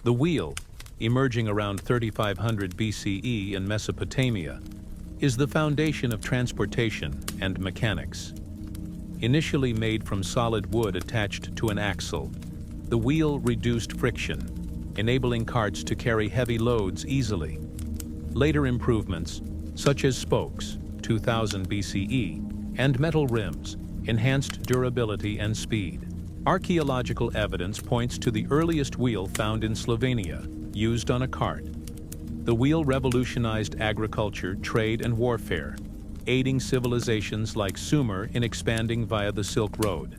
The wheel, emerging around 3500 BCE in Mesopotamia, is the foundation of transportation and mechanics. Initially made from solid wood attached to an axle, the wheel reduced friction, enabling carts to carry heavy loads easily. Later improvements, such as spokes, 2000 BCE, and metal rims, enhanced durability and speed. Archaeological evidence points to the earliest wheel found in Slovenia, used on a cart. The wheel revolutionized agriculture, trade, and warfare, aiding civilizations like Sumer in expanding via the Silk Road.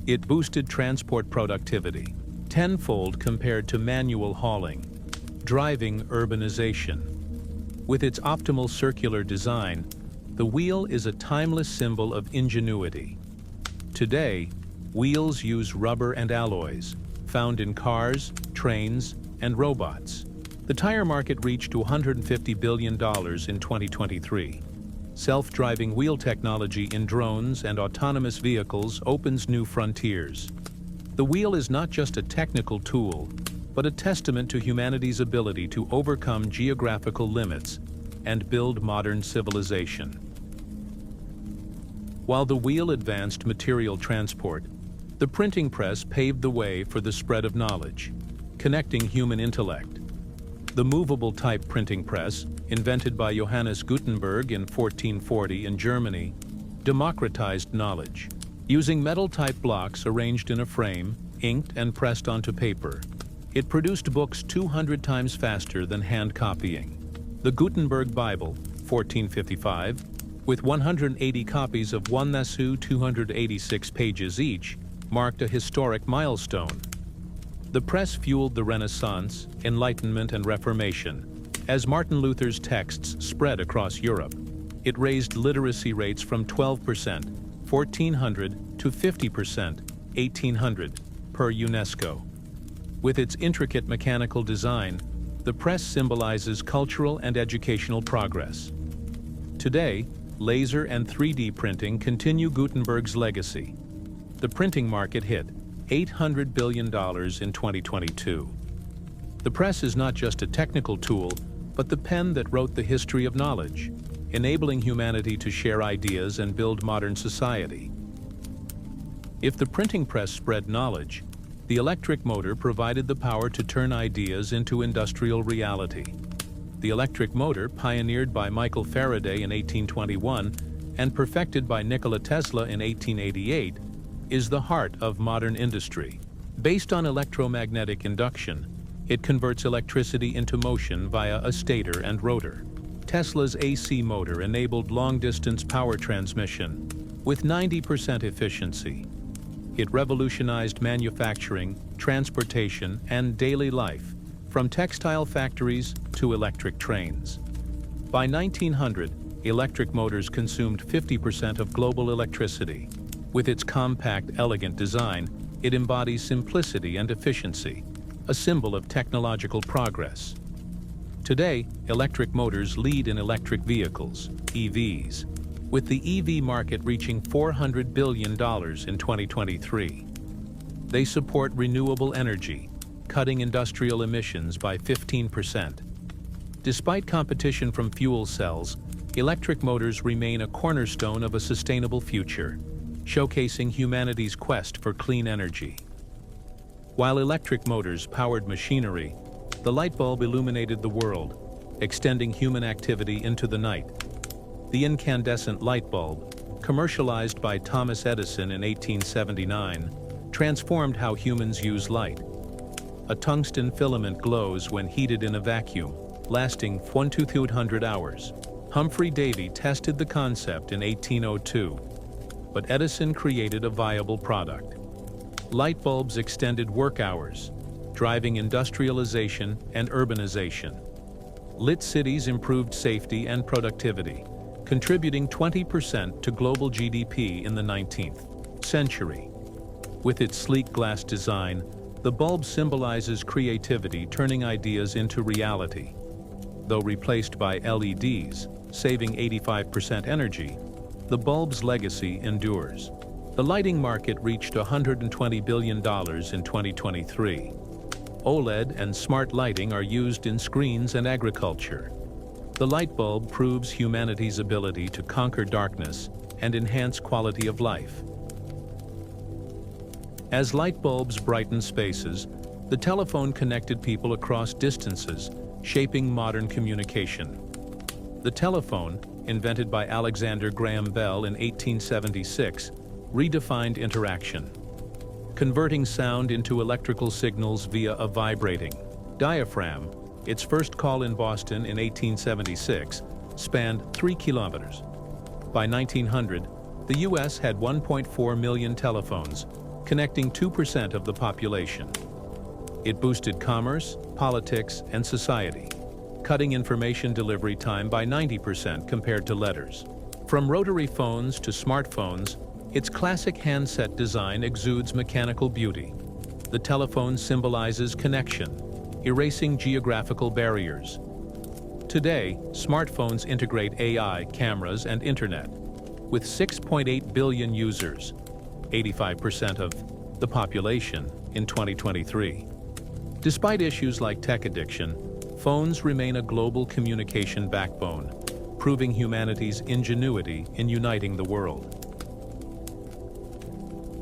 It boosted transport productivity, tenfold compared to manual hauling, driving urbanization. With its optimal circular design, the wheel is a timeless symbol of ingenuity. Today, wheels use rubber and alloys, found in cars, trains, and robots. The tire market reached $150 billion in 2023. Self-driving wheel technology in drones and autonomous vehicles opens new frontiers. The wheel is not just a technical tool, but a testament to humanity's ability to overcome geographical limits and build modern civilization. While the wheel advanced material transport, the printing press paved the way for the spread of knowledge, connecting human intellect. The movable type printing press, invented by Johannes Gutenberg in 1440 in Germany, democratized knowledge. Using metal-type blocks arranged in a frame, inked and pressed onto paper, it produced books 200 times faster than hand copying. The Gutenberg Bible, 1455, with 180 copies of 1,286 pages each, marked a historic milestone. The press fueled the Renaissance, Enlightenment, and Reformation. As Martin Luther's texts spread across Europe, it raised literacy rates from 12%, 1400, to 50%, 1800, per UNESCO. With its intricate mechanical design, the press symbolizes cultural and educational progress. Today, laser and 3D printing continue Gutenberg's legacy. The printing market hit $800 billion in 2022. The press is not just a technical tool, but the pen that wrote the history of knowledge, enabling humanity to share ideas and build modern society. If the printing press spread knowledge, the electric motor provided the power to turn ideas into industrial reality. The electric motor, pioneered by Michael Faraday in 1821 and perfected by Nikola Tesla in 1888, is the heart of modern industry. Based on electromagnetic induction, it converts electricity into motion via a stator and rotor. Tesla's AC motor enabled long-distance power transmission with 90% efficiency. It revolutionized manufacturing, transportation, and daily life, from textile factories to electric trains. By 1900, electric motors consumed 50% of global electricity. With its compact, elegant design, it embodies simplicity and efficiency, a symbol of technological progress. Today, electric motors lead in electric vehicles, EVs, with the EV market reaching $400 billion in 2023. They support renewable energy, cutting industrial emissions by 15%. Despite competition from fuel cells, electric motors remain a cornerstone of a sustainable future, showcasing humanity's quest for clean energy. While electric motors powered machinery, the light bulb illuminated the world, extending human activity into the night. The incandescent light bulb, commercialized by Thomas Edison in 1879, transformed how humans use light. A tungsten filament glows when heated in a vacuum, lasting 1,200 hours. Humphrey Davy tested the concept in 1802, but Edison created a viable product. Light bulbs extended work hours, driving industrialization and urbanization. Lit cities improved safety and productivity, contributing 20% to global GDP in the 19th century. With its sleek glass design, the bulb symbolizes creativity, turning ideas into reality. Though replaced by LEDs, saving 85% energy, the bulb's legacy endures. The lighting market reached $120 billion in 2023. OLED and smart lighting are used in screens and agriculture. The light bulb proves humanity's ability to conquer darkness and enhance quality of life. As light bulbs brighten spaces, the telephone connected people across distances, shaping modern communication. The telephone, invented by Alexander Graham Bell in 1876, redefined interaction, converting sound into electrical signals via a vibrating diaphragm. Its first call in Boston in 1876 spanned 3 kilometers. By 1900, the U.S. had 1.4 million telephones, connecting 2% of the population. It boosted commerce, politics, and society, cutting information delivery time by 90% compared to letters. From rotary phones to smartphones, its classic handset design exudes mechanical beauty. The telephone symbolizes connection, erasing geographical barriers. Today, smartphones integrate AI, cameras, and internet. With 6.8 billion users, 85% of the population in 2023. Despite issues like tech addiction, phones remain a global communication backbone, proving humanity's ingenuity in uniting the world.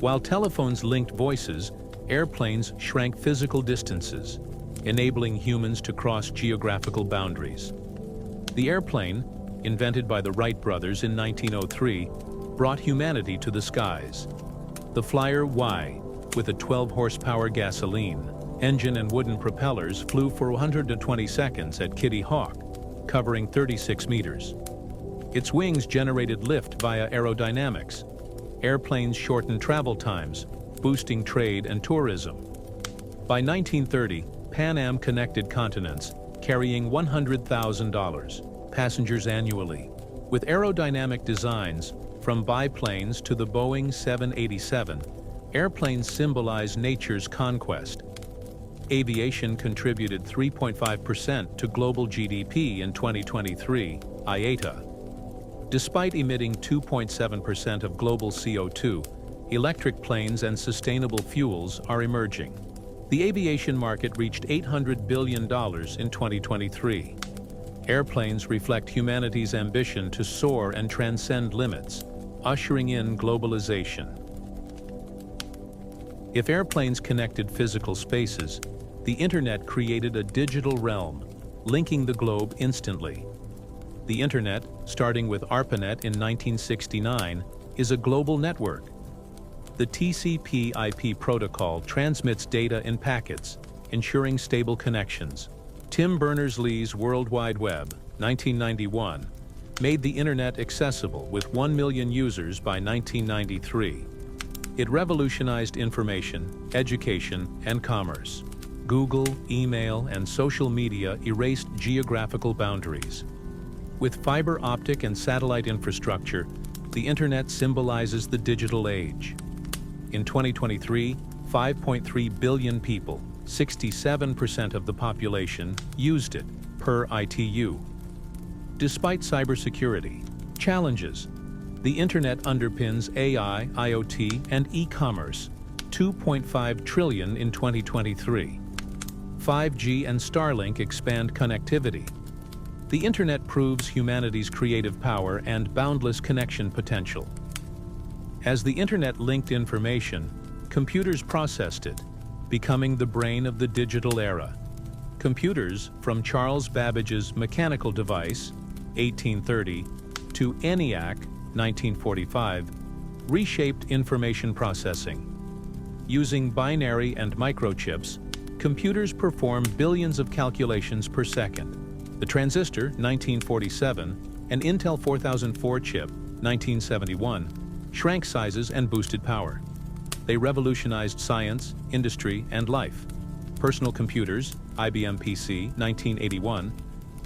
While telephones linked voices, airplanes shrank physical distances, enabling humans to cross geographical boundaries. The airplane, invented by the Wright brothers in 1903, brought humanity to the skies. The Flyer Y, with a 12-horsepower gasoline engine and wooden propellers, flew for 120 seconds at Kitty Hawk, covering 36 meters. Its wings generated lift via aerodynamics. Airplanes shortened travel times, boosting trade and tourism. By 1930, Pan Am connected continents, carrying $100,000 passengers annually. With aerodynamic designs, from biplanes to the Boeing 787, airplanes symbolize nature's conquest. Aviation contributed 3.5% to global GDP in 2023, IATA. Despite emitting 2.7% of global CO2, electric planes and sustainable fuels are emerging. The aviation market reached $800 billion in 2023. Airplanes reflect humanity's ambition to soar and transcend limits, ushering in globalization. If airplanes connected physical spaces, the internet created a digital realm, linking the globe instantly. The internet, starting with ARPANET in 1969, is a global network. The TCP/IP protocol transmits data in packets, ensuring stable connections. Tim Berners-Lee's World Wide Web, 1991, made the internet accessible with 1 million users by 1993. It revolutionized information, education, and commerce. Google, email, and social media erased geographical boundaries. With fiber optic and satellite infrastructure, the internet symbolizes the digital age. In 2023, 5.3 billion people, 67% of the population, used it, per ITU. Despite cybersecurity challenges, the internet underpins AI, IoT, and e-commerce, 2.5 trillion in 2023. 5G and Starlink expand connectivity. The internet proves humanity's creative power and boundless connection potential. As the internet linked information, computers processed it, becoming the brain of the digital era. Computers, from Charles Babbage's mechanical device, 1830, to ENIAC, 1945, reshaped information processing. Using binary and microchips, computers perform billions of calculations per second. The transistor, 1947, and Intel 4004 chip, 1971, shrank sizes and boosted power. They revolutionized science, industry, and life. Personal computers, IBM PC, 1981,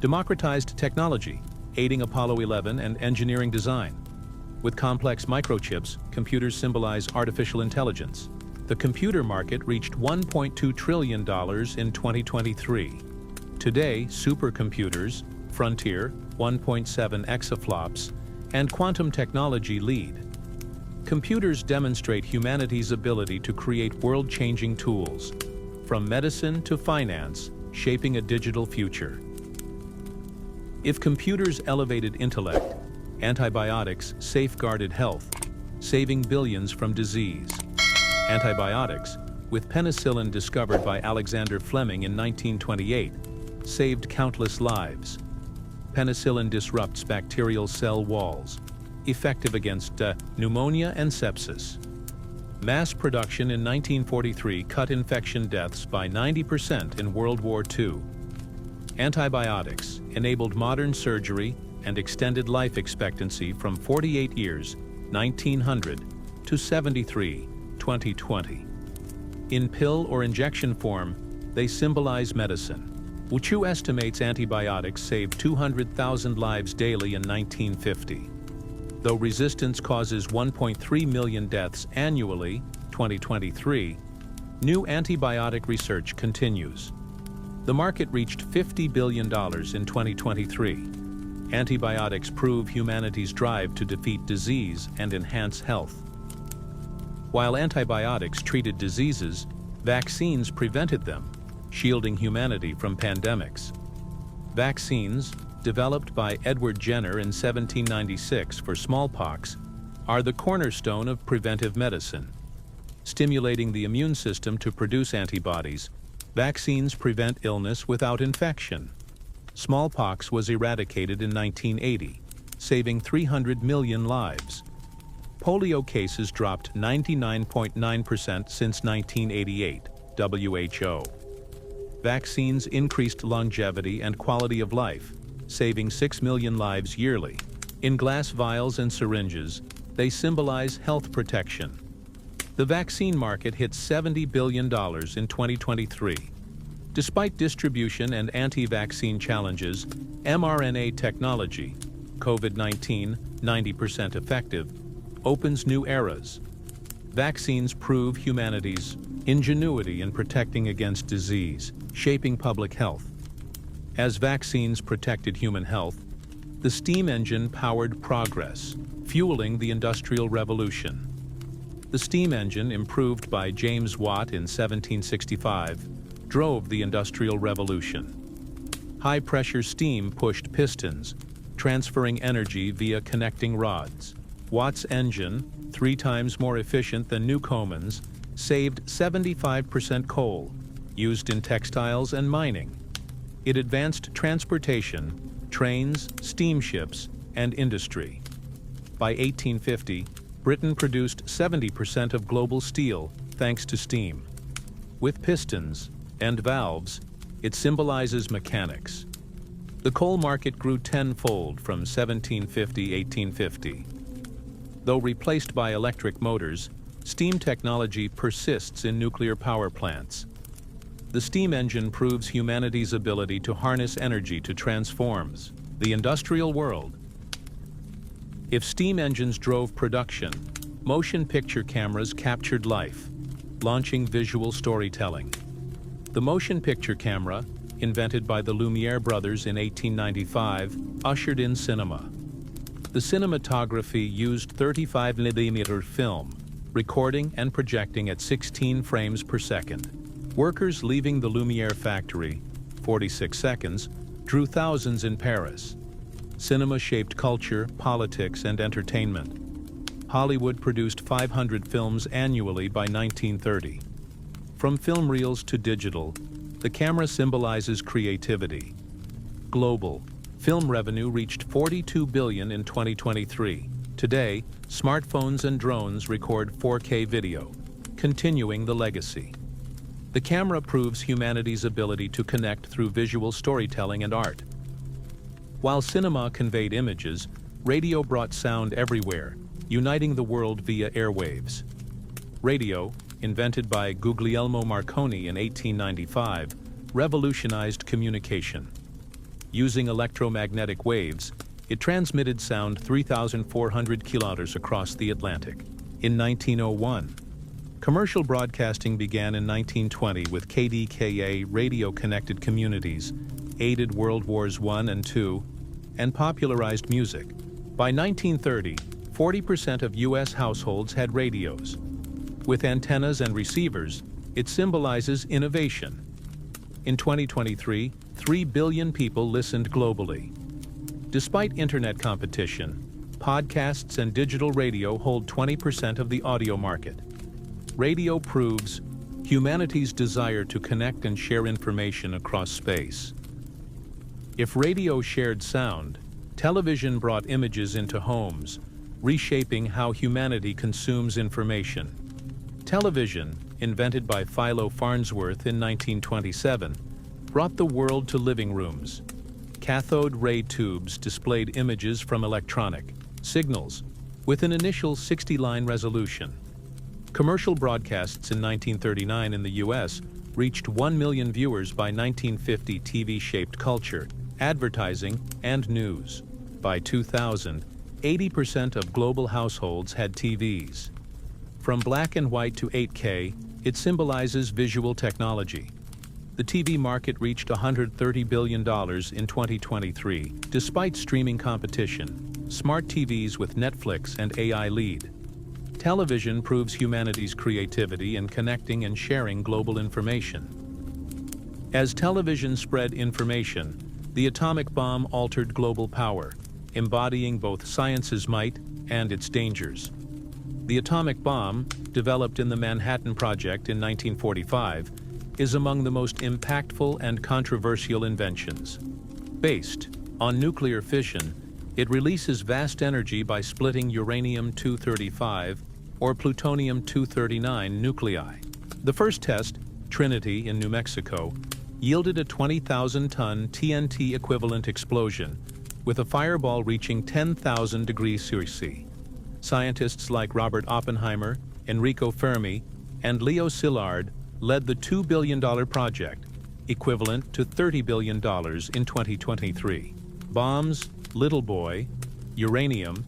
democratized technology, aiding Apollo 11 and engineering design. With complex microchips, computers symbolize artificial intelligence. The computer market reached $1.2 trillion in 2023. Today, supercomputers, Frontier, 1.7 exaflops, and quantum technology lead. Computers demonstrate humanity's ability to create world-changing tools. from medicine to finance, shaping a digital future. If computers elevated intellect, antibiotics safeguarded health, saving billions from disease. Antibiotics, with penicillin discovered by Alexander Fleming in 1928, saved countless lives. Penicillin disrupts bacterial cell walls, effective against pneumonia and sepsis. Mass production in 1943 cut infection deaths by 90% in World War II. Antibiotics enabled modern surgery and extended life expectancy from 48 years, 1900, to 73, 2020. In pill or injection form, they symbolize medicine. WHO estimates antibiotics saved 200,000 lives daily in 1950. Though resistance causes 1.3 million deaths annually, 2023, new antibiotic research continues. The market reached $50 billion in 2023. Antibiotics prove humanity's drive to defeat disease and enhance health. While antibiotics treated diseases, vaccines prevented them, shielding humanity from pandemics. Vaccines, developed by Edward Jenner in 1796 for smallpox, are the cornerstone of preventive medicine. Stimulating the immune system to produce antibodies, vaccines prevent illness without infection. Smallpox was eradicated in 1980, saving 300 million lives. Polio cases dropped 99.9% since 1988, WHO. Vaccines increased longevity and quality of life, saving 6 million lives yearly. In glass vials and syringes, they symbolize health protection. The vaccine market hit $70 billion in 2023. Despite distribution and anti-vaccine challenges, mRNA technology, COVID-19, 90% effective, opens new eras. Vaccines prove humanity's ingenuity in protecting against disease, shaping public health. As vaccines protected human health, the steam engine powered progress, fueling the Industrial Revolution. The steam engine, improved by James Watt in 1765, drove the Industrial Revolution. High-pressure steam pushed pistons, transferring energy via connecting rods. Watt's engine, 3 times more efficient than Newcomen's, saved 75% coal, used in textiles and mining. It advanced transportation, trains, steamships, and industry. By 1850, Britain produced 70% of global steel thanks to steam. With pistons and valves, it symbolizes mechanics. The coal market grew tenfold from 1750–1850. Though replaced by electric motors, steam technology persists in nuclear power plants. The steam engine proves humanity's ability to harness energy to transform the industrial world. If steam engines drove production, motion picture cameras captured life, launching visual storytelling. The motion picture camera, invented by the Lumiere brothers in 1895, ushered in cinema. The cinematography used 35mm film, recording and projecting at 16 frames per second. Workers leaving the Lumiere factory, 46 seconds, drew thousands in Paris. Cinema shaped culture, politics, and entertainment. Hollywood produced 500 films annually by 1930. From film reels to digital, the camera symbolizes creativity. Global film revenue reached $42 billion in 2023. Today, smartphones and drones record 4K video, continuing the legacy. The camera proves humanity's ability to connect through visual storytelling and art. While cinema conveyed images, radio brought sound everywhere, uniting the world via airwaves. Radio, invented by Guglielmo Marconi in 1895, revolutionized communication. Using electromagnetic waves, it transmitted sound 3,400 kilometers across the Atlantic. In 1901, commercial broadcasting began in 1920 with KDKA radio-connected communities, aided World Wars I and II, and popularized music. By 1930, 40% of U.S. households had radios. With antennas and receivers, It symbolizes innovation. In 2023, 3 billion people listened globally. Despite internet competition, podcasts and digital radio hold 20% of the audio market. Radio proves humanity's desire to connect and share information across space. If radio shared sound, television brought images into homes, reshaping how humanity consumes information. Television, invented by Philo Farnsworth in 1927, brought the world to living rooms. Cathode ray tubes displayed images from electronic signals with an initial 60-line resolution. Commercial broadcasts in 1939 in the U.S. reached 1 million viewers by 1950. TV-shaped culture, advertising, and news. By 2000, 80% of global households had TVs. From black and white to 8K, it symbolizes visual technology. The TV market reached $130 billion in 2023, despite streaming competition. Smart TVs with Netflix and AI lead. Television proves humanity's creativity in connecting and sharing global information. As television spread information, the atomic bomb altered global power, embodying both science's might and its dangers. The atomic bomb, developed in the Manhattan Project in 1945, is among the most impactful and controversial inventions. Based on nuclear fission, it releases vast energy by splitting uranium-235 or plutonium-239 nuclei. The first test, Trinity in New Mexico, yielded a 20,000-ton TNT equivalent explosion, with a fireball reaching 10,000 degrees Celsius. Scientists like Robert Oppenheimer, Enrico Fermi, and Leo Szilard led the $2 billion project, equivalent to $30 billion in 2023. Bombs, Little Boy, uranium,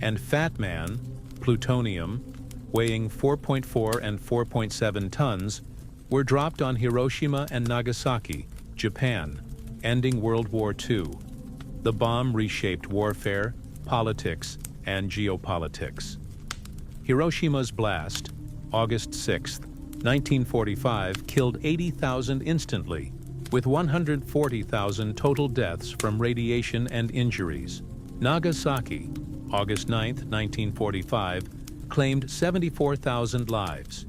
and Fat Man, plutonium, weighing 4.4 and 4.7 tons, were dropped on Hiroshima and Nagasaki, Japan, ending World War II. The bomb reshaped warfare, politics, and geopolitics. Hiroshima's blast, August 6, 1945, killed 80,000 instantly, with 140,000 total deaths from radiation and injuries. Nagasaki, August 9, 1945, claimed 74,000 lives.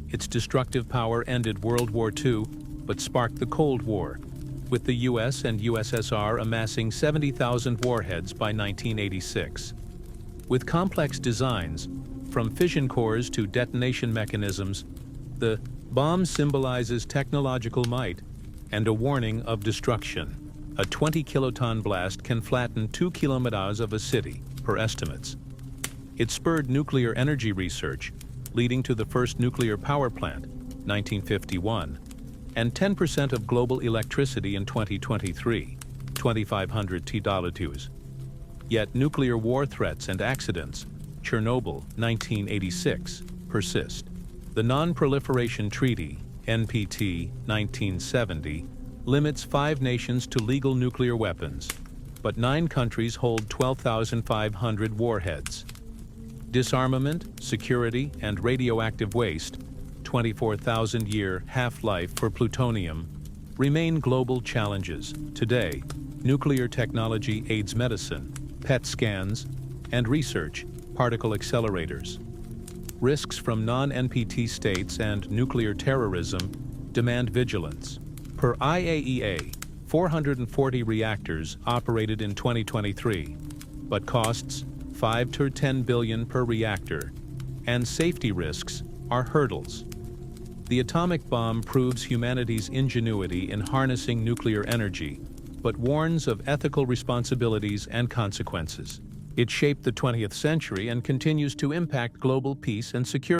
Its destructive power ended World War II, but sparked the Cold War, with the US and USSR amassing 70,000 warheads by 1986. With complex designs, from fission cores to detonation mechanisms, the bomb symbolizes technological might and a warning of destruction. A 20-kiloton blast can flatten 2 kilometers of a city, per estimates. It spurred nuclear energy research, leading to the first nuclear power plant, 1951, and 10% of global electricity in 2023, 2,500 TWh. Yet nuclear war threats and accidents, Chernobyl, 1986, persist. The Non-Proliferation Treaty, NPT, 1970, limits 5 nations to legal nuclear weapons, but 9 countries hold 12,500 warheads. Disarmament, security, and radioactive waste, 24,000-year half-life for plutonium, remain global challenges. Today, nuclear technology aids medicine, PET scans, and research, particle accelerators. Risks from non-NPT states and nuclear terrorism demand vigilance. Per IAEA, 440 reactors operated in 2023, but costs $5 to $10 billion per reactor, and safety risks are hurdles. The atomic bomb proves humanity's ingenuity in harnessing nuclear energy, but warns of ethical responsibilities and consequences. It shaped the 20th century and continues to impact global peace and security.